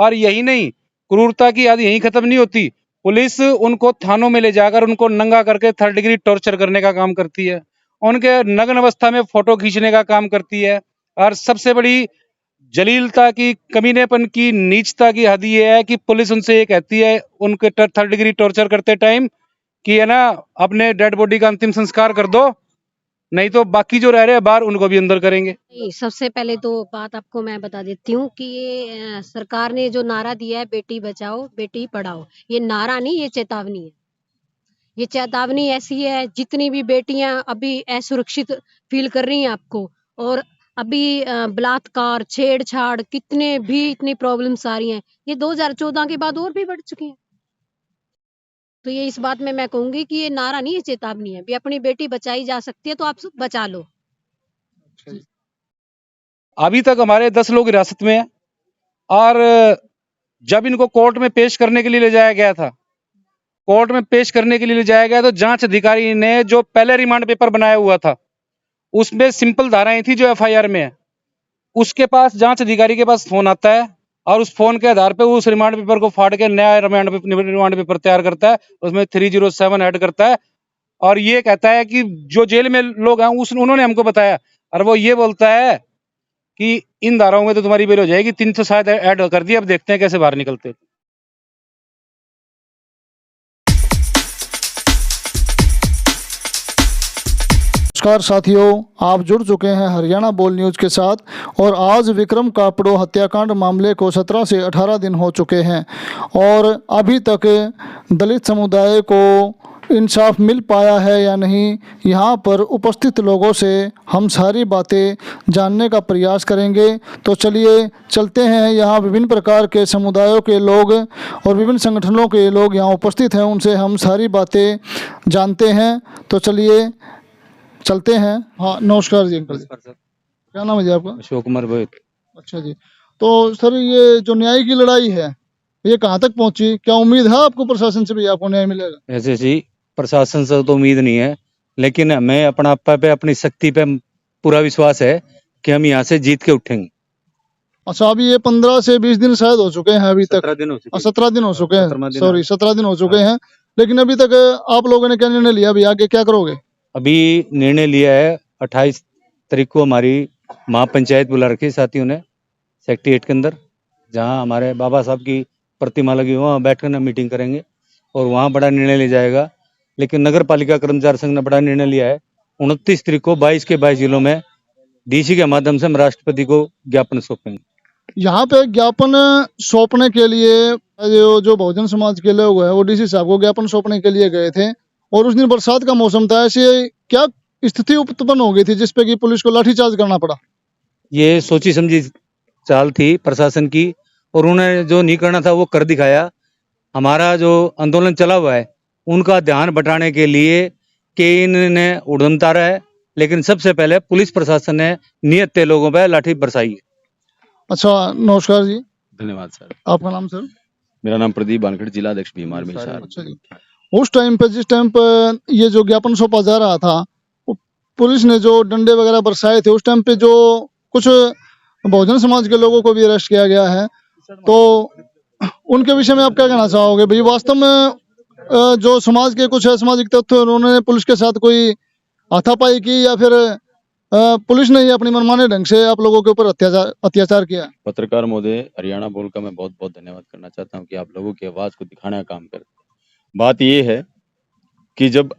और यही नहीं, क्रूरता की याद यहीं खत्म नहीं होती, पुलिस उनको थानों में ले जाकर उनको नंगा करके थर्ड डिग्री टॉर्चर करने का काम करती है, उनके नग्न अवस्था में फोटो खींचने का काम करती है। और सबसे बड़ी जलीलता की, कमीनेपन की, नीचता की हद ये है कि पुलिस उनसे ये कहती है उनके थर्ड डिग्री टॉर्चर करते टाइम कि है ना, अपने डेड बॉडी का अंतिम संस्कार कर दो, नहीं तो बाकी जो रह रहे हैं बाहर उनको भी अंदर करेंगे। नहीं, सबसे पहले तो बात आपको मैं बता देती हूँ कि ये सरकार ने जो नारा दिया है बेटी बचाओ बेटी पढ़ाओ, ये नारा नहीं, ये चेतावनी है। ये चेतावनी ऐसी है, जितनी भी बेटियां अभी असुरक्षित फील कर रही हैं आपको, और अभी बलात्कार, छेड़छाड़, कितने भी इतनी प्रॉब्लम्स आ रही हैं, ये 2014 के बाद और भी बढ़ चुकी हैं। तो ये इस बात में मैं कहूंगी कि ये नारा नहीं, ये चेतावनी है। भी अपनी बेटी बचाई जा सकती है तो आप बचा लो। अभी तक हमारे 10 लोग हिरासत में हैं और जब इनको कोर्ट में पेश करने के लिए ले जाया गया था, कोर्ट में पेश करने के लिए ले जाया गया तो जांच अधिकारी ने जो पहले रिमांड पेपर बनाया हुआ था उसमें सिंपल धाराएं थी जो एफआईआर में है, उसके पास, जांच अधिकारी के पास फोन आता है और उस फोन के आधार पे उस रिमांड पेपर को फाड़ के नया रिमांड पेपर तैयार करता है, उसमें 307 ऐड करता है और ये कहता है कि जो जेल में लोग हैं उन्होंने हमको बताया, और वो ये बोलता है कि इन धाराओं में तो तुम्हारी बेल हो जाएगी, 300 शायद ऐड कर दिया, अब देखते हैं कैसे बाहर निकलते। नमस्कार साथियों, आप जुड़ चुके हैं हरियाणा बोल न्यूज़ के साथ। और आज विक्रम कापड़ो हत्याकांड मामले को 17 से 18 दिन हो चुके हैं और अभी तक दलित समुदाय को इंसाफ मिल पाया है या नहीं, यहाँ पर उपस्थित लोगों से हम सारी बातें जानने का प्रयास करेंगे। तो चलिए चलते हैं, यहाँ विभिन्न प्रकार के समुदायों के लोग और विभिन्न संगठनों के लोग यहाँ उपस्थित हैं, उनसे हम सारी बातें जानते हैं। तो चलिए चलते हैं। हाँ, नमस्कार जी अंकल जी। क्या नाम है जी आपका? अशोक कुमार भाई। अच्छा जी, तो सर ये जो न्याय की लड़ाई है ये कहाँ तक पहुंची? क्या उम्मीद है आपको प्रशासन से भी आपको न्याय मिलेगा? ऐसे जी प्रशासन से तो उम्मीद नहीं है, लेकिन हमें अपना पे अपनी शक्ति पे पूरा विश्वास है कि हम यहाँ से जीत के उठेंगे। अच्छा, अभी ये 15 से 20 दिन शायद हो चुके हैं अभी तक। 17 दिन हो चुके हैं। 17 दिन हो चुके 17 हैं, दिन। सॉरी 17 दिन हो चुके हैं, लेकिन अभी तक आप लोगों ने क्या निर्णय लिया? अभी आगे क्या करोगे? अभी निर्णय लिया है 28 तारीख को हमारी महापंचायत बुला रखी है साथियों ने सेक्टर 8 के अंदर, जहाँ हमारे बाबा साहब की प्रतिमा लगी हुई, वहाँ बैठकर हम मीटिंग करेंगे और वहाँ बड़ा निर्णय लिया जाएगा। लेकिन नगर पालिका कर्मचारी संघ ने बड़ा निर्णय लिया है, 29 तारीख को 22 के 22 जिलों में डीसी के माध्यम से हम राष्ट्रपति को ज्ञापन सौंपेंगे। यहाँ पे ज्ञापन सौंपने के लिए जो बहुजन समाज के लोग हैं वो डीसी साहब को ज्ञापन सौंपने के लिए गए थे और उस दिन बरसात का मौसम था। ऐसे क्या स्थिति उत्पन्न हो गई थी जिसपे कि पुलिस को लाठीचार्ज करना पड़ा? ये सोची समझी चाल थी प्रशासन की और उन्होंने जो नहीं करना था वो कर दिखाया। हमारा जो आंदोलन चला हुआ है उनका ध्यान बटाने के लिए कि इन्होंने उड़न तारा है, लेकिन सबसे पहले पुलिस प्रशासन ने नियत थे लोगों पर लाठी बरसाई है। अच्छा, नमस्कार जी। धन्यवाद सर। आपका नाम सर? मेरा नाम प्रदीप बानखड़, जिला अध्यक्ष भीम आर्मी सर। अच्छा जी, उस टाइम पे जिस टाइम पे ये जो ज्ञापन सौंपा जा रहा था, पुलिस ने जो डंडे वगैरह बरसाए थे, उस टाइम पे जो कुछ बहुजन समाज के लोगों को भी अरेस्ट किया गया है, तो उनके विषय में आप क्या कहना चाहोगे? भाई वास्तव में जो समाज के कुछ असामाजिक तत्व उन्होंने पुलिस के साथ कोई हाथापाई की या फिर पुलिस ने ही अपनी मनमाने ढंग से आप लोगों के ऊपर अत्याचार किया? पत्रकार महोदय, हरियाणा बोल का मैं बहुत बहुत धन्यवाद करना चाहता हूं कि आप लोगों की आवाज को दिखाने का काम करते हैं। बात ये है कि जब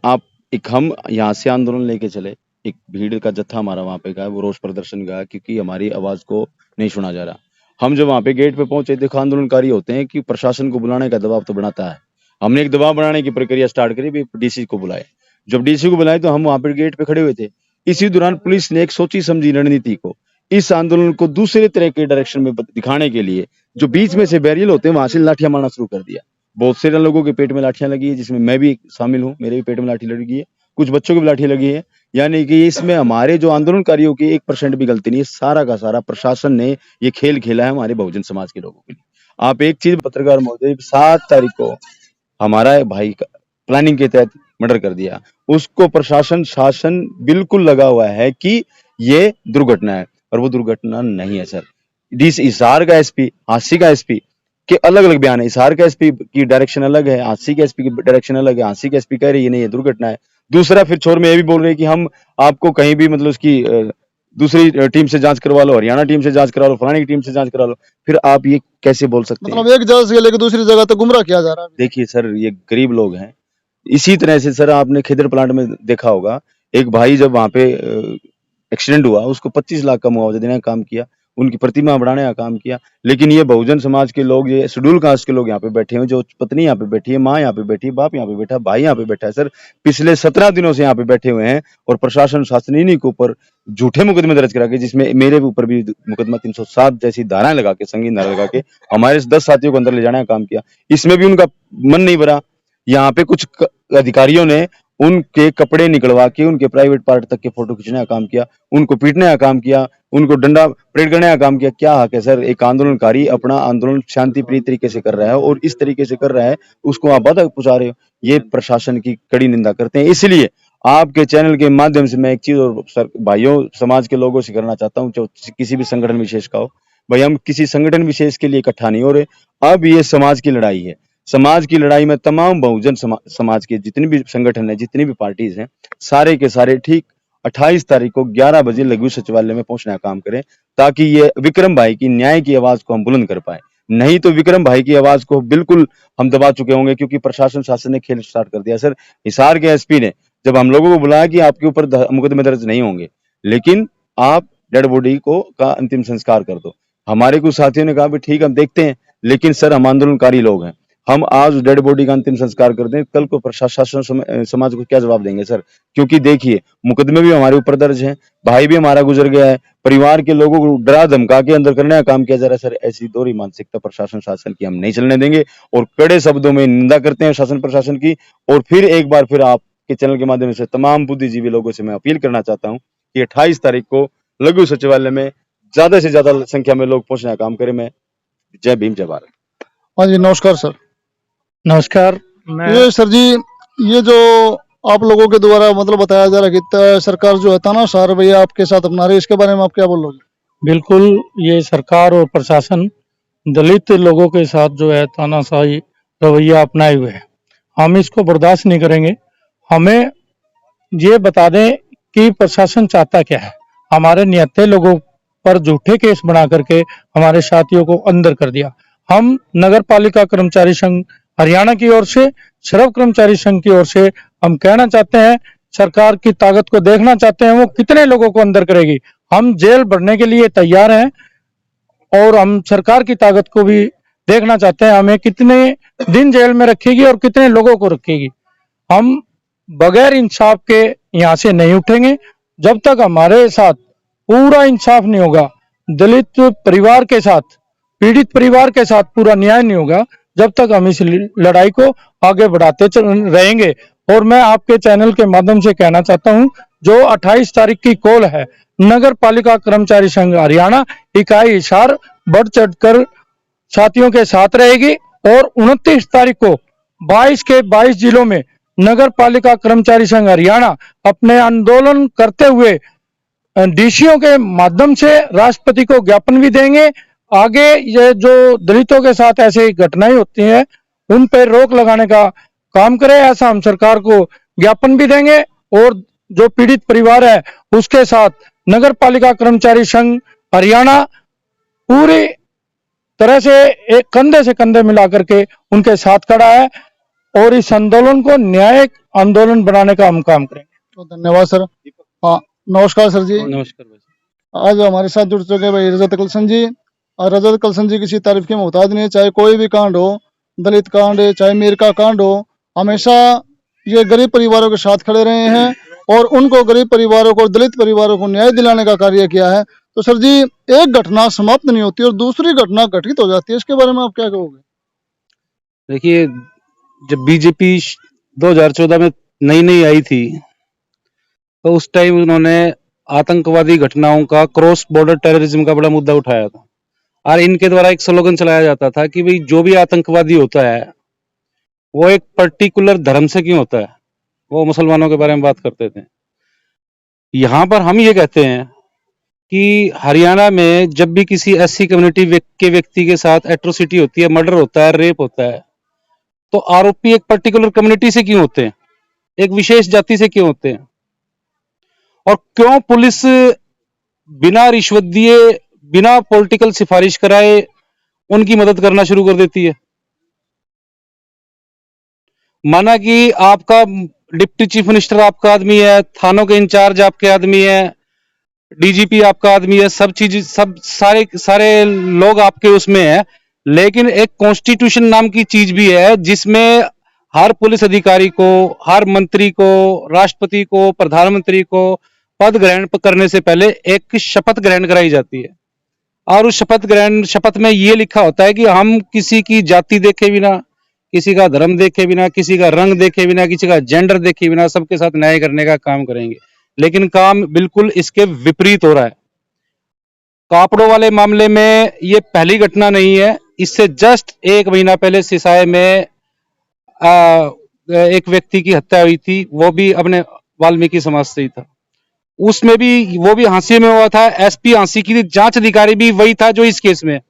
हम यहाँ से आंदोलन लेके चले, एक भीड़ का जत्था हमारा वहां पे गया, वो रोष प्रदर्शन गया क्योंकि हमारी आवाज को नहीं सुना जा रहा। हम जब वहां पे गेट पे पहुंचे, देखो आंदोलनकारी होते हैं कि प्रशासन को बुलाने का दबाव तो बनाता है। हमने एक दबाव बनाने की प्रक्रिया स्टार्ट करी, डीसी को बुलाए। जब डीसी को बुलाए तो हम वहां पे गेट पे खड़े हुए थे। इसी दौरान पुलिस ने एक सोची समझी रणनीति को इस आंदोलन को दूसरे तरह के डायरेक्शन में दिखाने के लिए जो बीच में से बैरियल होते हैं वहां से लाठियां मारना शुरू कर दिया। बहुत से लोगों के पेट में लाठियां लगी है, जिसमें मैं भी शामिल हूँ, मेरे भी पेट में लाठी लगी है, कुछ बच्चों की भी लाठी लगी है। यानी कि इसमें हमारे जो आंदोलनकारियों की 1% भी गलती नहीं है, सारा का सारा प्रशासन ने ये खेल खेला है हमारे बहुजन समाज के लोगों के लिए। आप एक चीज पत्रकार महोदय, 7 तारीख को हमारा भाई का प्लानिंग के तहत मर्डर कर दिया, उसको प्रशासन शासन बिल्कुल लगा हुआ है कि ये दुर्घटना है, और वो दुर्घटना नहीं है सर। हिसार का एसपी, हांसी का एसपी के अलग अलग बयान है। हिसार के एसपी की डायरेक्शन अलग है, हांसी के एसपी की डायरेक्शन अलग है। हांसी के एसपी कह रही है नहीं ये दुर्घटना है, दूसरा फिर छोर में ये भी बोल रहे हैं कि हम आपको कहीं भी मतलब उसकी दूसरी टीम से जांच करवा लो, हरियाणा टीम से जांच करा लो, फलानी की टीम से जांच करा लो। फिर आप ये कैसे बोल सकते हैं? मतलब एक जगह से लेकर दूसरी जगह तक गुमराह किया जा रहा है। देखिए सर, ये गरीब लोग हैं। इसी तरह से सर आपने खिदर प्लांट में देखा होगा, एक भाई जब वहां पे एक्सीडेंट हुआ, उसको 25 लाख का मुआवजा देने का काम किया, उनकी प्रतिमा बढ़ाने का काम किया। लेकिन ये बहुजन समाज के लोग, ये शेड्यूल कास्ट के लोग यहाँ पे बैठे हैं, जो पत्नी यहाँ पे बैठी है, माँ यहाँ पे बैठी है, बाप यहाँ पे बैठा है, भाई यहाँ पे बैठा है सर, पिछले 17 दिनों से यहाँ पे बैठे हुए हैं। और प्रशासन शासन इन्हीं के ऊपर झूठे मुकदमे दर्ज करा के, जिसमें मेरे ऊपर भी मुकदमा 307 जैसी धाराएं लगा के, संगीन धारा लगा के हमारे 10 साथियों को अंदर ले जाने का काम किया। इसमें भी उनका मन नहीं भरा। यहाँ पे कुछ अधिकारियों ने उनके कपड़े निकलवा के उनके प्राइवेट पार्ट तक के फोटो खींचने का काम किया, उनको पीटने का काम किया, उनको डंडा परेड करने का काम किया। क्या हक है सर? एक आंदोलनकारी अपना आंदोलन शांतिप्रिय तरीके से कर रहा है और इस तरीके से कर रहा है, उसको आप बाधा पहुंचा रहे हो। ये प्रशासन की कड़ी निंदा करते हैं। इसलिए आपके चैनल के माध्यम से मैं एक चीज और भाइयों समाज के लोगों से करना चाहता हूँ, जो किसी भी संगठन विशेष का हो, भाई हम किसी संगठन विशेष के लिए इकट्ठा नहीं हो रहे। अब ये समाज की लड़ाई है। समाज की लड़ाई में तमाम बहुजन समाज के जितने भी संगठन है, जितनी भी पार्टीज हैं, सारे के सारे ठीक 28 तारीख को 11 बजे लघु सचिवालय में पहुंचने का काम करें, ताकि ये विक्रम भाई की न्याय की आवाज को हम बुलंद कर पाए। नहीं तो विक्रम भाई की आवाज को बिल्कुल हम दबा चुके होंगे, क्योंकि प्रशासन शासन ने खेल स्टार्ट कर दिया। सर, हिसार के एसपी ने जब हम लोगों को बुलाया कि आपके ऊपर मुकदमे दर्ज नहीं होंगे, लेकिन आप डेड बॉडी को का अंतिम संस्कार कर दो। हमारे कुछ साथियों ने कहा भी ठीक हम देखते हैं, लेकिन सर हम आंदोलनकारी लोग हैं, हम आज डेड बॉडी का अंतिम संस्कार कर दें, कल को प्रशासन समाज को क्या जवाब देंगे सर? क्योंकि देखिए मुकदमे भी हमारे ऊपर दर्ज हैं, भाई भी हमारा गुजर गया है, परिवार के लोगों को डरा धमका के अंदर करने का काम किया जा रहा है। सर, ऐसी दोहरी मानसिकता प्रशासन शासन की हम नहीं चलने देंगे और कड़े शब्दों में निंदा करते हैं शासन प्रशासन की। और फिर एक बार फिर आपके चैनल के माध्यम से तमाम बुद्धिजीवी लोगों से मैं अपील करना चाहता हूँ कि 28 तारीख को लघु सचिवालय में ज्यादा से ज्यादा संख्या में लोग पहुंचने का काम करें। मैं जय भीम जय भारत। हाँ जी, नमस्कार सर। नमस्कार। मैं ये सर जी, ये जो आप लोगों के द्वारा मतलब बताया जा रहा है कि सरकार जो है तानाशाह रवैया आपके साथ अपना रही है, इसके बारे में आप क्या बोलोगे? बिल्कुल, ये सरकार और प्रशासन दलित लोगों के साथ जो है तानाशाही रवैया अपनाए हुए है, हम इसको बर्दाश्त नहीं करेंगे। हमें ये बता दें कि प्रशासन चाहता क्या है। हमारे निहत्थे लोगों पर झूठे केस बना करके हमारे साथियों को अंदर कर दिया। हम नगर पालिका कर्मचारी संघ हरियाणा की ओर से, श्रम कर्मचारी संघ की ओर से हम कहना चाहते हैं, सरकार की ताकत को देखना चाहते हैं, वो कितने लोगों को अंदर करेगी। हम जेल भरने के लिए तैयार हैं और हम सरकार की ताकत को भी देखना चाहते हैं, हमें कितने दिन जेल में रखेगी और कितने लोगों को रखेगी। हम बगैर इंसाफ के यहाँ से नहीं उठेंगे जब तक हमारे साथ पूरा इंसाफ नहीं होगा, दलित परिवार के साथ, पीड़ित परिवार के साथ पूरा न्याय नहीं होगा, जब तक हम इस लड़ाई को आगे बढ़ाते रहेंगे। और मैं आपके चैनल के माध्यम से कहना चाहता हूं, जो 28 तारीख की कॉल है, नगर पालिका कर्मचारी संघ हरियाणा इकाई हिसार बढ़ चढ़कर साथियों के साथ रहेगी और 29 तारीख को 22 के 22 जिलों में नगर पालिका कर्मचारी संघ हरियाणा अपने आंदोलन करते हुए डीसीओ के माध्यम से राष्ट्रपति को ज्ञापन भी देंगे। आगे ये जो दलितों के साथ ऐसी घटनाएं होती हैं उन पर रोक लगाने का काम करे, ऐसा हम सरकार को ज्ञापन भी देंगे। और जो पीड़ित परिवार है उसके साथ नगर पालिका कर्मचारी संघ हरियाणा पूरी तरह से एक कंधे से कंधे मिला करके उनके साथ खड़ा है और इस आंदोलन को न्यायिक आंदोलन बनाने का हम काम करेंगे। तो धन्यवाद सर। हाँ, नमस्कार सर जी। नमस्कार भाई। आज हमारे साथ जुड़ चुके भाई रजत कलसन जी। और रजत कलसन जी किसी तारीफ के मोहताज नहीं है, चाहे कोई भी कांड हो, दलित कांड चाहे मीर का कांड हो, हमेशा ये गरीब परिवारों के साथ खड़े रहे हैं और उनको गरीब परिवारों को, दलित परिवारों को न्याय दिलाने का कार्य किया है। तो सर जी, एक घटना समाप्त नहीं होती और दूसरी घटना घटित हो जाती है, इसके बारे में आप क्या कहोगे? देखिए, जब बीजेपी 2014 में नई नई आई थी तो उस टाइम उन्होंने आतंकवादी घटनाओं का, क्रॉस बॉर्डर टेररिज्म का बड़ा मुद्दा उठाया था। और इनके द्वारा एक स्लोगन चलाया जाता था कि भाई जो भी आतंकवादी होता है वो एक पर्टिकुलर धर्म से क्यों होता है, वो मुसलमानों के बारे में बात करते थे। यहां पर हम ये कहते हैं कि हरियाणा में जब भी किसी एससी कम्युनिटी के व्यक्ति के साथ एट्रोसिटी होती है, मर्डर होता है, रेप होता है, तो आरोपी एक पर्टिकुलर कम्युनिटी से क्यों होते हैं, एक विशेष जाति से क्यों होते हैं? और क्यों पुलिस बिना रिश्वत दिए, बिना पॉलिटिकल सिफारिश कराए उनकी मदद करना शुरू कर देती है? माना कि आपका डिप्टी चीफ मिनिस्टर आपका आदमी है, थानों के इंचार्ज आपके आदमी है, डीजीपी आपका आदमी है, सब चीज सब सारे सारे लोग आपके उसमें है, लेकिन एक कॉन्स्टिट्यूशन नाम की चीज भी है जिसमें हर पुलिस अधिकारी को, हर मंत्री को, राष्ट्रपति को, प्रधानमंत्री को पद ग्रहण करने से पहले एक शपथ ग्रहण कराई जाती है। और उस शपथ में ये लिखा होता है कि हम किसी की जाति देखे बिना, किसी का धर्म देखे बिना, किसी का रंग देखे बिना, किसी का जेंडर देखे बिना सबके साथ न्याय करने का काम करेंगे। लेकिन काम बिल्कुल इसके विपरीत हो रहा है। कापड़ों वाले मामले में ये पहली घटना नहीं है। इससे जस्ट 1 महीना पहले सिसाई में एक व्यक्ति की हत्या हुई थी, वो भी अपने वाल्मीकि समाज से ही था। उसमें भी वो भी हांसी में हुआ था। एसपी हांसी की जांच अधिकारी भी वही था जो इस केस में।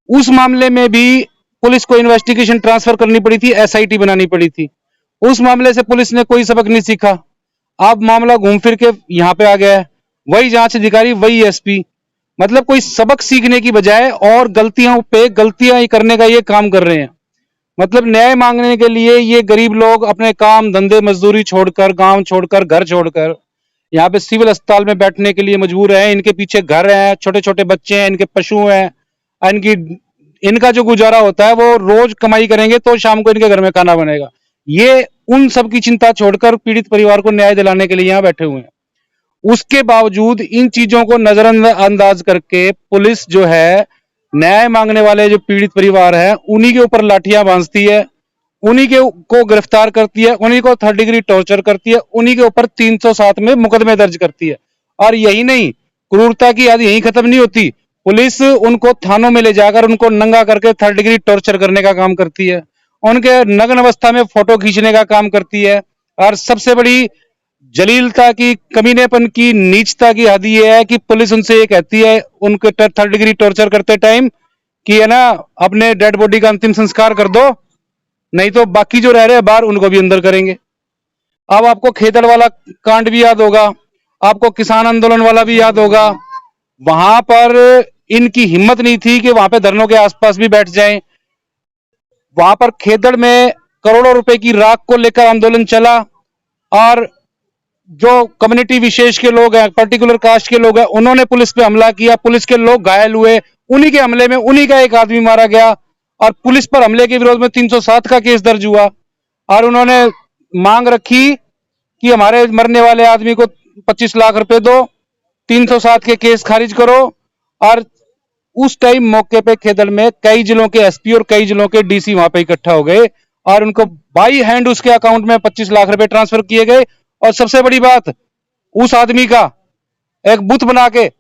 उस मामले में भी पुलिस को इन्वेस्टिगेशन ट्रांसफर करनी पड़ी थी, एसआईटी बनानी पड़ी थी। उस मामले से पुलिस ने कोई सबक नहीं सीखा। अब मामला घूम फिर के यहाँ पे आ गया है। वही जांच अधिकारी, वही एसपी, मतलब कोई सबक सीखने की बजाय और गलतियां पे गलतियां ही करने का ये काम कर रहे हैं। मतलब न्याय मांगने के लिए ये गरीब लोग अपने काम धंधे मजदूरी छोड़कर, गांव छोड़कर, घर छोड़कर यहाँ पे सिविल अस्पताल में बैठने के लिए मजबूर है। इनके पीछे घर हैं, छोटे छोटे बच्चे हैं, इनके पशु हैं, इनका जो गुजारा होता है वो रोज कमाई करेंगे तो शाम को इनके घर में खाना बनेगा। ये उन सब की चिंता छोड़कर पीड़ित परिवार को न्याय दिलाने के लिए यहाँ बैठे हुए हैं। उसके बावजूद इन चीजों को नजरअंदाज करके पुलिस जो है न्याय मांगने वाले जो पीड़ित परिवार है उन्हीं के ऊपर लाठियां बांधती है, उन्हीं के को गिरफ्तार करती है, उन्हीं को 3rd डिग्री टॉर्चर करती है, उन्हीं के ऊपर 307 में मुकदमे दर्ज करती है। और यही नहीं, क्रूरता की याद यहीं खत्म नहीं होती। पुलिस उनको थानों में ले जाकर उनको नंगा करके 3rd डिग्री टॉर्चर करने का काम करती है, उनके नग्न अवस्था में फोटो खींचने का काम करती है। और सबसे बड़ी जलीलता की, कमीनेपन की, नीचता की हद ये है कि पुलिस उनसे ये कहती है उनके 3rd डिग्री टॉर्चर करते टाइम कि है ना, अपने डेड बॉडी का अंतिम संस्कार कर दो, नहीं तो बाकी जो रह रहे हैं बाहर उनको भी अंदर करेंगे। अब आपको खेतड़ वाला कांड भी याद होगा, आपको किसान आंदोलन वाला भी याद होगा। वहां पर इनकी हिम्मत नहीं थी कि वहां पे धरनों के आसपास भी बैठ जाएं। वहां पर खेतड़ में करोड़ों रुपए की राख को लेकर आंदोलन चला और जो कम्युनिटी विशेष के लोग हैं, पर्टिकुलर कास्ट के लोग हैं, उन्होंने पुलिस पे हमला किया, पुलिस के लोग घायल हुए, उन्हीं के हमले में उन्हीं का एक आदमी मारा गया और पुलिस पर हमले के विरोध में 307 का केस दर्ज हुआ। और उन्होंने मांग रखी कि हमारे मरने वाले आदमी को 25 लाख रुपए दो, 307 के केस खारिज करो। और उस टाइम मौके पे खेदड़ में कई जिलों के एसपी और कई जिलों के डीसी वहां पे इकट्ठा हो गए और उनको बाई हैंड उसके अकाउंट में 25 लाख रुपए ट्रांसफर किए गए। और सबसे बड़ी बात, उस आदमी का एक बुत बना के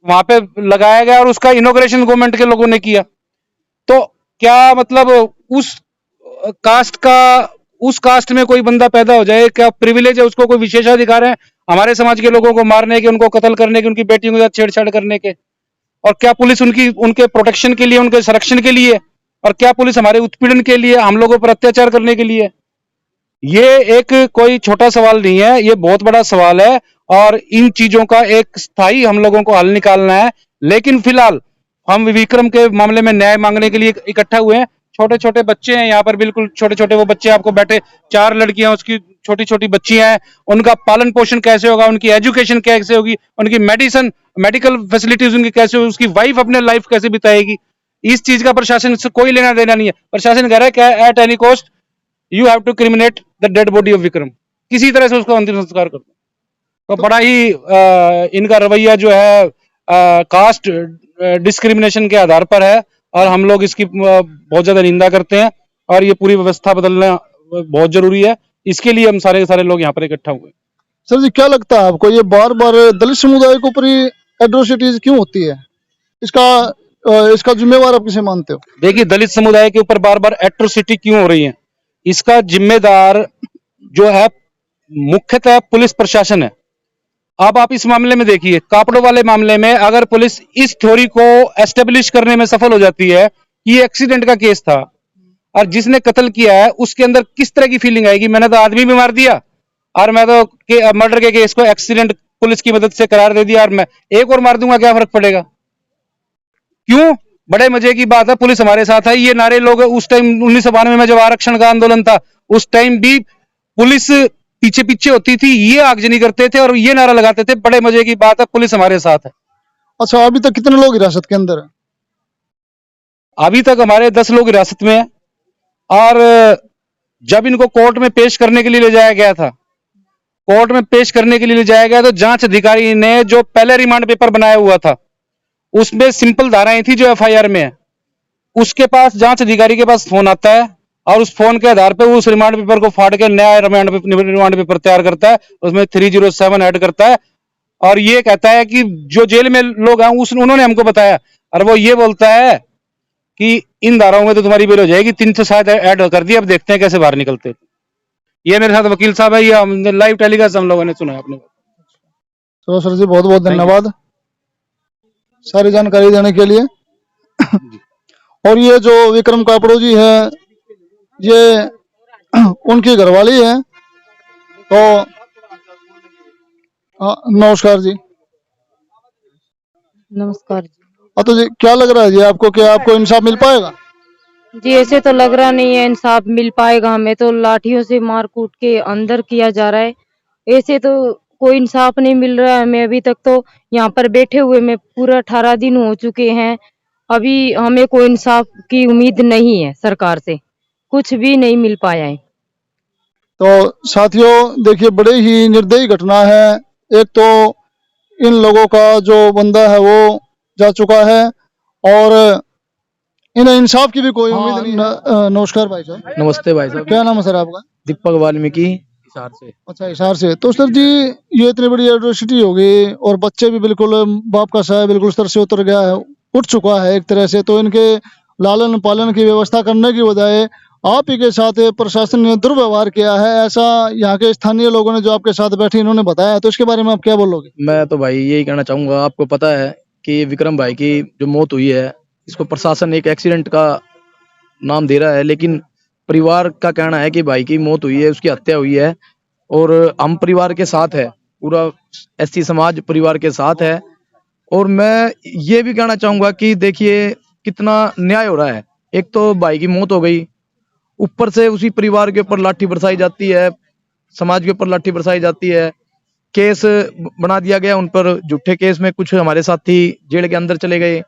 वहां पे लगाया गया और उसका इनॉग्रेशन गवर्नमेंट के लोगों ने किया। तो क्या मतलब उस कास्ट में कोई बंदा पैदा हो जाए, क्या प्रिविलेज है उसको, कोई विशेषाधिकार है हमारे समाज के लोगों को मारने के, उनको कत्ल करने के, उनकी बेटियों के साथ छेड़छाड़ करने के? और क्या पुलिस उनके प्रोटेक्शन के लिए, उनके संरक्षण के लिए? और क्या पुलिस हमारे उत्पीड़न के लिए, हम लोगों पर अत्याचार करने के लिए? ये एक कोई छोटा सवाल नहीं है, ये बहुत बड़ा सवाल है और इन चीजों का एक स्थायी हम लोगों को हल निकालना है। लेकिन फिलहाल हम विक्रम के मामले में न्याय मांगने के लिए इकट्ठा हुए हैं। छोटे छोटे बच्चे हैं यहाँ पर, बिल्कुल छोटे छोटे वो बच्चे आपको बैठे, 4 लड़कियां, उसकी छोटी छोटी बच्चियां हैं, उनका पालन पोषण कैसे होगा, उनकी एजुकेशन कैसे होगी, उनकी मेडिकल फैसिलिटीज उनकी कैसे होगी, उसकी वाइफ अपने लाइफ कैसे बिताएगी, इस चीज का प्रशासन से कोई लेना देना नहीं है। प्रशासन कह रहा है at any cost you have to cremate the dead body of Vikram, किसी तरह से उसका अंतिम संस्कार कर दो। तो बड़ा ही इनका रवैया जो है कास्ट डिस्क्रिमिनेशन के आधार पर है और हम लोग इसकी बहुत ज्यादा निंदा करते हैं और ये पूरी व्यवस्था बदलना बहुत जरूरी है। इसके लिए हम सारे के सारे लोग यहाँ पर इकट्ठा हुए। सर जी, क्या लगता है आपको, ये बार बार दलित समुदाय के ऊपर एट्रोसिटीज क्यों होती है? इसका जिम्मेवार आप किसे मानते हो? देखिए, दलित समुदाय के ऊपर बार बार एट्रोसिटी क्यों हो रही है, इसका जिम्मेदार जो है मुख्यतः पुलिस प्रशासन है। अब आप इस मामले में देखिए, कापड़ों वाले मामले में अगर पुलिस इस थ्योरी को एस्टेब्लिश करने में सफल हो जाती है कि ये एक्सीडेंट का केस था और जिसने कत्ल किया है उसके अंदर किस तरह की फीलिंग आएगी, मैंने तो आदमी भी मार दिया और मैं तो मर्डर के केस को एक्सीडेंट पुलिस की मदद से करार दे दिया और मैं एक और मार दूंगा, क्या फर्क पड़ेगा? क्यों? बड़े मजे की बात है, पुलिस हमारे साथ है। ये नारे लोग उस टाइम 1992 में जब आरक्षण का आंदोलन था उस टाइम भी पुलिस पीछे पीछे होती थी, ये आगजनी करते थे और ये नारा लगाते थे, बड़े मजे की बात है, पुलिस हमारे साथ है। अच्छा, अभी तक कितने लोग हिरासत के अंदर है? अभी तक हमारे 10 लोग हिरासत में है और जब इनको कोर्ट में पेश करने के लिए ले जाया गया था, कोर्ट में पेश करने के लिए ले जाया गया तो जांच अधिकारी ने जो पहले रिमांड पेपर बनाया हुआ था उसमें सिंपल धाराएं थी जो एफआईआर में है, उसके पास जांच अधिकारी के पास फोन आता है और उस फोन के आधार पर उस रिमांड पेपर को फाड़ के नया रिमांड पेपर तैयार करता है, उसमें 307 ऐड करता है और ये कहता है कि जो जेल में लोग हैं उन्होंने हमको बताया और वो ये बोलता है कि इन धाराओं में तो तुम्हारी बेल हो जाएगी, 300 शायद ऐड कर दिया, अब देखते हैं कैसे बाहर निकलते। ये मेरे साथ वकील साहब है, ये लाइव टेलीकास्ट हम लोगों ने सुना आपने। तो सर जी बहुत बहुत धन्यवाद सारी जानकारी देने के लिए। और ये जो विक्रम कापड़ो जी है ये उनकी घरवाली है। तो नमस्कार जी। नमस्कार जी। तो जी क्या लग रहा है जी आपको कि आपको इंसाफ मिल पाएगा? जी ऐसे तो लग रहा नहीं है इंसाफ मिल पाएगा, हमें तो लाठियों से मार कूट के अंदर किया जा रहा है। ऐसे तो कोई इंसाफ नहीं मिल रहा है हमें। अभी तक तो यहाँ पर बैठे हुए में पूरा 18 दिन हो चुके हैं, अभी हमें कोई इंसाफ की उम्मीद नहीं है, सरकार से कुछ भी नहीं मिल पाया है। तो साथियों देखिए बड़े ही निर्दयी घटना है। एक तो इन लोगों का जो बंदा है वो जा चुका है और इन्हें इंसाफ की भी कोई उम्मीद नहीं है। नमस्कार भाई साहब। नमस्ते भाई साहब। क्या नाम है सर आपका? दीपक वाल्मीकि, हिसार से। अच्छा, हिसार से। तो सर जी ये इतनी बड़ी एट्रोसिटी होगी और बच्चे भी बिल्कुल बाप का साया बिल्कुल सर से उतर गया है, उठ चुका है एक तरह से। तो इनके लालन पालन की व्यवस्था करने की बजाय आप ही के साथ प्रशासन ने दुर्व्यवहार किया है, ऐसा यहाँ के स्थानीय लोगों ने जो आपके साथ बैठे इन्होंने बताया। तो इसके बारे में आप क्या बोलोगे? मैं तो भाई यही कहना चाहूंगा, आपको पता है कि विक्रम भाई की जो मौत हुई है इसको प्रशासन एक एक्सीडेंट का नाम दे रहा है, लेकिन परिवार का कहना है कि भाई की मौत हुई है, उसकी हत्या हुई है और हम परिवार के साथ है, पूरा एसटी समाज परिवार के साथ है। और मैं ये भी कहना चाहूंगा कि देखिए कितना न्याय हो रहा है। एक तो भाई की मौत हो गई, ऊपर से उसी परिवार के ऊपर लाठी बरसाई जाती है, समाज के ऊपर लाठी बरसाई जाती है, केस बना दिया गया उन पर झूठे केस में, कुछ हमारे साथी जेल के अंदर चले गए।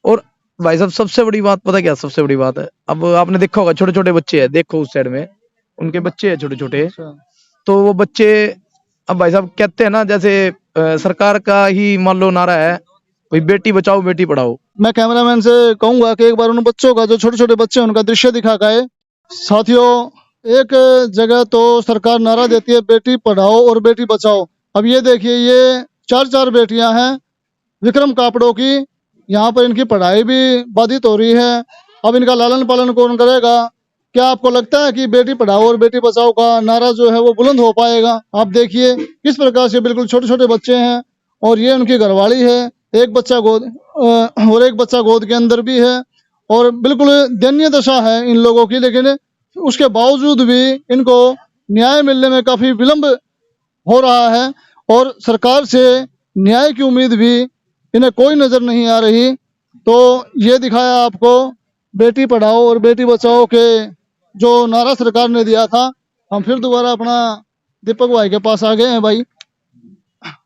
और भाई साहब सबसे बड़ी बात पता क्या सबसे बड़ी बात है, अब आपने देखा होगा छोटे छोटे बच्चे हैं, देखो उस साइड में उनके बच्चे हैं छोटे छोटे, तो वो बच्चे अब भाई साहब कहते हैं ना जैसे सरकार का ही मान लो नारा है भाई बेटी बचाओ बेटी पढ़ाओ। मैं कैमरामैन से कहूंगा कि एक बार उन बच्चों का जो छोटे छोटे बच्चे हैं उनका दृश्य दिखा के। साथियों एक जगह तो सरकार नारा देती है बेटी पढ़ाओ और बेटी बचाओ। अब ये देखिए ये चार बेटियां हैं विक्रम कापड़ो की, यहाँ पर इनकी पढ़ाई भी बाधित हो रही है। अब इनका लालन पालन कौन करेगा? क्या आपको लगता है कि बेटी पढ़ाओ और बेटी बचाओ का नारा जो है वो बुलंद हो पाएगा? आप देखिए किस प्रकार से बिल्कुल छोटे छोटे बच्चे हैं और ये उनकी घरवाली है, एक बच्चा गोद के अंदर भी है और बिल्कुल दयनीय दशा है इन लोगों की। लेकिन उसके बावजूद भी इनको न्याय मिलने में काफी विलंब हो रहा है और सरकार से न्याय की उम्मीद भी इन्हें कोई नजर नहीं आ रही। तो ये दिखाया आपको बेटी पढ़ाओ और बेटी बचाओ के जो नारा सरकार ने दिया था। हम फिर दोबारा अपना दीपक भाई के पास आ गए हैं। भाई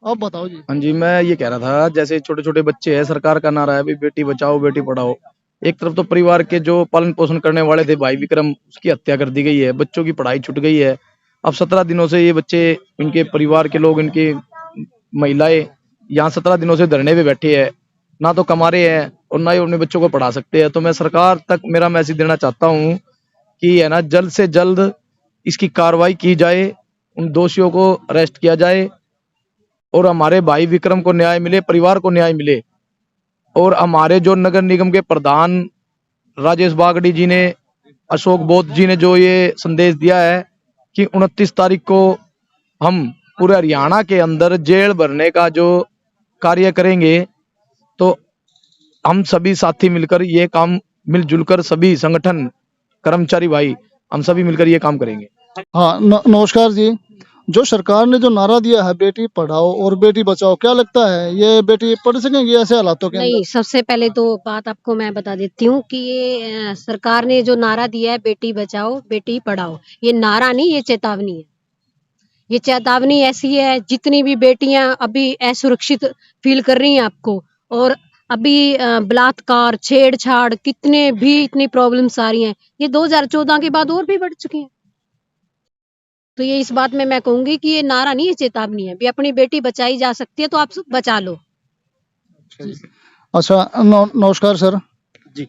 आप बताओ जी। हाँ जी, मैं ये कह रहा था जैसे छोटे छोटे बच्चे हैं, सरकार का नारा है बेटी बचाओ बेटी पढ़ाओ। एक तरफ तो परिवार के जो पालन पोषण करने वाले थे भाई विक्रम, उसकी हत्या कर दी गई है, बच्चों की पढ़ाई छूट गई है। अब 17 दिनों से ये बच्चे, इनके परिवार के लोग, इनकी महिलाएं यहाँ 17 दिनों से धरने पे बैठे हैं, ना तो कमा रहे हैं और ना ही अपने बच्चों को पढ़ा सकते हैं। तो मैं सरकार तक मेरा मैसेज देना चाहता हूँ कि है ना जल्द से जल्द इसकी कार्रवाई की जाए, उन दोषियों को अरेस्ट किया जाए और हमारे भाई विक्रम को न्याय मिले, परिवार को न्याय मिले। और हमारे जो नगर निगम के प्रधान राजेश बागड़ी जी ने, अशोक बोध जी ने जो ये संदेश दिया है कि 29 तारीख को हम पूरे हरियाणा के अंदर जेल भरने का जो कार्य करेंगे, तो हम सभी साथी मिलकर ये काम मिलजुल कर सभी संगठन कर्मचारी भाई हम सभी मिलकर ये काम करेंगे। हाँ, नमस्कार जी। जो सरकार ने जो नारा दिया है बेटी पढ़ाओ और बेटी बचाओ, क्या लगता है ये बेटी पढ़ सकेंगी ऐसे हालातों के नहीं, अंदर? सबसे पहले तो बात आपको मैं बता देती हूँ कि ये सरकार ने जो नारा दिया है बेटी बचाओ बेटी पढ़ाओ, ये नारा नहीं, ये चेतावनी है। ये चेतावनी ऐसी है, जितनी भी बेटियां अभी असुरक्षित फील कर रही हैं आपको, और अभी बलात्कार, छेड़छाड़, कितने भी इतनी प्रॉब्लम्स आ रही हैं, ये 2014 के बाद और भी बढ़ चुकी हैं। तो ये इस बात में मैं कहूंगी कि ये नारा नहीं, ये चेतावनी है। भी अपनी बेटी बचाई जा सकती है तो आप सब बचा लो। अच्छा, नमस्कार सर जी।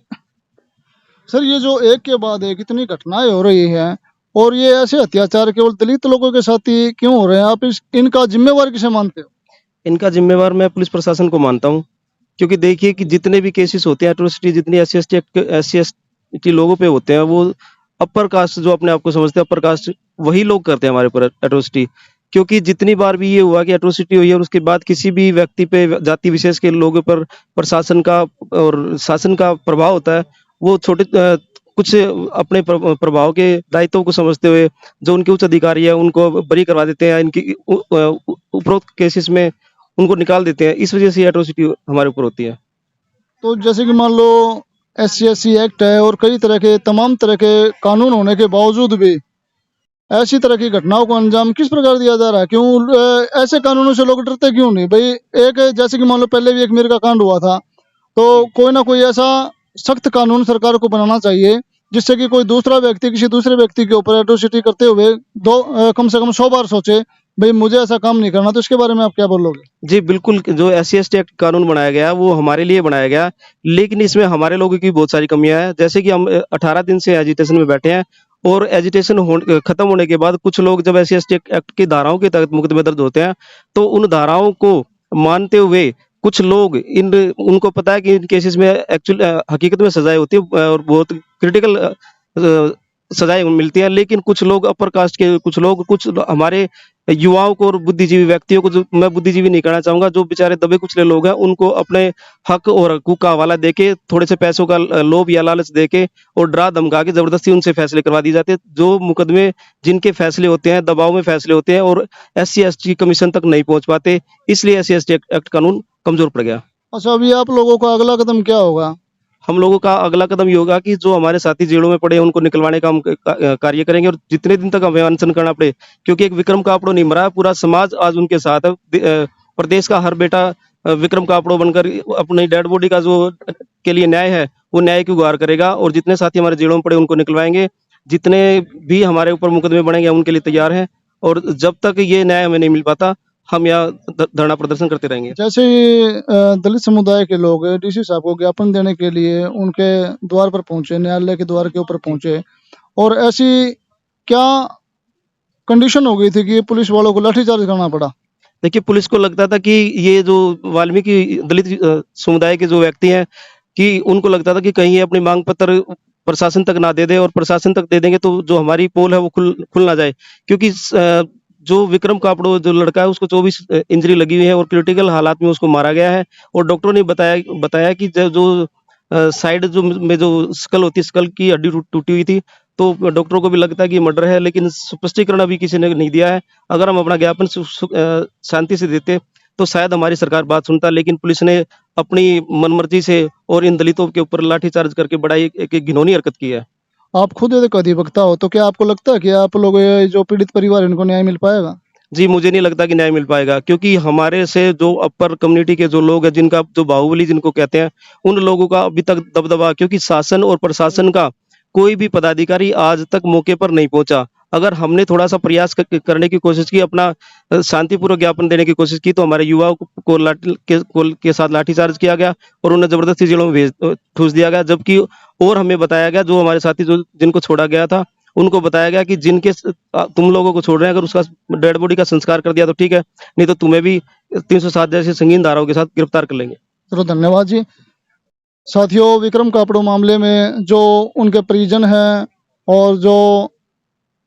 सर, ये जो एक के बाद एक इतनी घटनाएं हो रही हैं और ये ऐसे अत्याचार केवल दलित लोगों के साथ ही क्यों हो रहे हैं, आप इनका जिम्मेवार किसे मानते हो? इनका जिम्मेवार मैं पुलिस प्रशासन को मानता हूँ, क्योंकि देखिए कि जितने भी केसेस होते हैं एट्रोसिटी, जितनी SC/ST लोगों पे होते हैं, वो अपर कास्ट जो अपने आप को समझते हैं अपर कास्ट, वही लोग करते हैं हमारे ऊपर एट्रोसिटी। क्योंकि जितनी बार भी ये हुआ कि एट्रोसिटी हुई है और उसके बाद किसी भी व्यक्ति पे, जाति विशेष के लोगों पर प्रशासन का और शासन का प्रभाव होता है, वो छोटे कुछ अपने प्रभाव के दायित्वों को समझते हुए जो उनके उच्च अधिकारी है उनको बरी करवा देते हैं, इनकी उपरोक्त केसेस में उनको निकाल देते हैं। इस वजह से एट्रोसिटी हमारे ऊपर होती है। तो जैसे कि मान लो SC/SC एक्ट है और कई तरह के तमाम तरह के कानून होने के बावजूद भी ऐसी तरह की घटनाओं को अंजाम किस प्रकार दिया जा रहा है? क्यों ऐसे कानूनों से लोग डरते क्यों नहीं भाई? एक जैसे कि मान लो पहले भी एक मिर्गा कांड हुआ था, तो कोई ना कोई ऐसा सख्त कानून सरकार को बनाना चाहिए जिससे कि कोई दूसरा व्यक्ति किसी दूसरे व्यक्ति के ऊपर एट्रोसिटी करते हुए कम से कम 100 बार सोचे भाई मुझे ऐसा काम नहीं करना। तो इसके बारे में आप क्या बोलोगे? जी बिल्कुल, जो SC/ST एक्ट कानून बनाया गया है वो हमारे लिए बनाया गया, लेकिन इसमें हमारे लोगों की बहुत सारी कमियां हैं। जैसे कि हम 18 दिन से एजिटेशन में बैठे हैं और एजिटेशन खत्म होने के बाद कुछ लोग जब SC/ST एक्ट की धाराओं के तहत मुकदमे दर्ज होते हैं, तो उन धाराओं को मानते हुए कुछ लोग उनको पता है कि इन केसेस में एक्चुअल हकीकत में सजाएं होती है और बहुत क्रिटिकल सजाएं मिलती है, लेकिन कुछ लोग अपर कास्ट के कुछ हमारे युवाओं को और बुद्धिजीवी व्यक्तियों को, जो मैं बुद्धिजीवी नहीं कहना चाहूंगा, जो बेचारे दबे कुचले लोग हैं, उनको अपने हक और हकूक का हवाला देके, थोड़े से पैसों का लोभ या लालच देके और डरा धमका के जबरदस्ती उनसे फैसले करवा दिए जाते हैं। जो मुकदमे जिनके फैसले होते हैं दबाव में फैसले होते हैं और SC/ST कमीशन तक नहीं पहुंच पाते, इसलिए SC/ST एक्ट कानून कमजोर पड़ गया। अच्छा, अभी आप लोगों का अगला कदम क्या होगा? हम लोगों का अगला कदम ये होगा कि जो हमारे साथी जेलों में पड़े हैं उनको निकलवाने का हम कार्य करेंगे, और जितने दिन तक हमें अनशन करना पड़े, क्योंकि एक विक्रम कापड़ो नहीं मरा, पूरा समाज आज उनके साथ है। प्रदेश का हर बेटा विक्रम कापड़ो बनकर अपनी डेड बॉडी का जो के लिए न्याय है वो न्याय की गुहार करेगा, और जितने साथी हमारे जेलों में पड़े उनको निकलवाएंगे। जितने भी हमारे ऊपर मुकदमे बनेंगे हम उनके लिए तैयार हैं, और जब तक ये न्याय हमें नहीं मिल पाता हम यहाँ धरना प्रदर्शन करते रहेंगे। जैसे दलित समुदाय के लोग DC साहब को ज्ञापन देने के लिए उनके द्वार पर पहुंचे, न्यायालय के द्वार के ऊपर पहुंचे, और ऐसी क्या कंडीशन हो गई थी कि पुलिस वालों को लाठीचार्ज करना पड़ा? देखिए, पुलिस को लगता था कि ये जो वाल्मीकि दलित समुदाय के जो व्यक्ति हैं, कि उनको लगता था कि कहीं ये अपनी मांग पत्र प्रशासन तक ना दे दे, और प्रशासन तक दे देंगे तो जो हमारी पोल है वो खुल ना जाए, क्योंकि जो विक्रम कापड़ो जो लड़का है उसको 24 इंजरी लगी हुई है और क्रिटिकल हालात में उसको मारा गया है। और डॉक्टरों ने बताया कि जो साइड जो स्कल होती है, स्कल की हड्डी टूटी हुई थी, तो डॉक्टरों को भी लगता है कि मर्डर है, लेकिन स्पष्टीकरण अभी किसी ने नहीं दिया है। अगर हम अपना ज्ञापन शांति से देते तो शायद हमारी सरकार बात सुनता, लेकिन पुलिस ने अपनी मनमर्जी से और इन दलितों के ऊपर लाठीचार्ज करके बड़ा एक घिनौनी हरकत की है। आप खुद एक अधिवक्ता हो, तो क्या आपको लगता है कि आप लोग ये जो पीड़ित परिवार इनको न्याय मिल पाएगा? जी, मुझे नहीं लगता कि न्याय मिल पाएगा, क्योंकि हमारे से जो अपर कम्युनिटी के जो लोग हैं, जिनका जो बाहुबली जिनको कहते हैं, उन लोगों का अभी तक दबदबा, क्योंकि शासन और प्रशासन का कोई भी पदाधिकारी आज तक मौके पर नहीं पहुंचा। अगर हमने थोड़ा सा प्रयास करने की कोशिश की, अपना शांतिपूर्वक ज्ञापन देने की कोशिश की, तो हमारे युवाओं को के साथ लाठीचार्ज किया गया और उन्हें जबरदस्ती जेलों में ठूस दिया गया। जबकि और हमें बताया गया, जो हमारे साथी जिनको छोड़ा गया था उनको बताया गया कि तुम लोगों को छोड़ रहे हैं, अगर उसका डेड बॉडी का संस्कार कर दिया तो ठीक है, नहीं तो तुम्हें भी 307 जैसे संगीन धाराओं के साथ गिरफ्तार कर लेंगे। चलो, धन्यवाद जी। साथियों, विक्रम कापड़ो मामले में जो उनके परिजन हैं और जो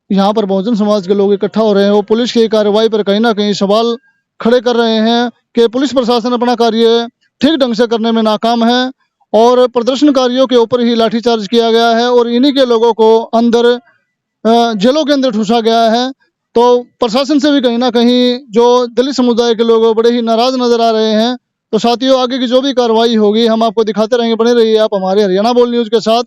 यहाँ पर बहुजन समाज के लोग इकट्ठा हो रहे हैं, वो पुलिस की कार्रवाई पर कहीं ना कहीं सवाल खड़े कर रहे हैं कि पुलिस प्रशासन अपना कार्य ठीक ढंग से करने में नाकाम है और प्रदर्शनकारियों के ऊपर ही लाठीचार्ज किया गया है और इन्हीं के लोगों को अंदर जेलों के अंदर ठूसा गया है। तो प्रशासन से भी कहीं ना कहीं जो दलित समुदाय के लोग बड़े ही नाराज नजर आ रहे हैं। तो साथियों, आगे की जो भी कार्रवाई होगी हम आपको दिखाते रहेंगे, बने रहिए आप हमारे हरियाणा बोल न्यूज के साथ।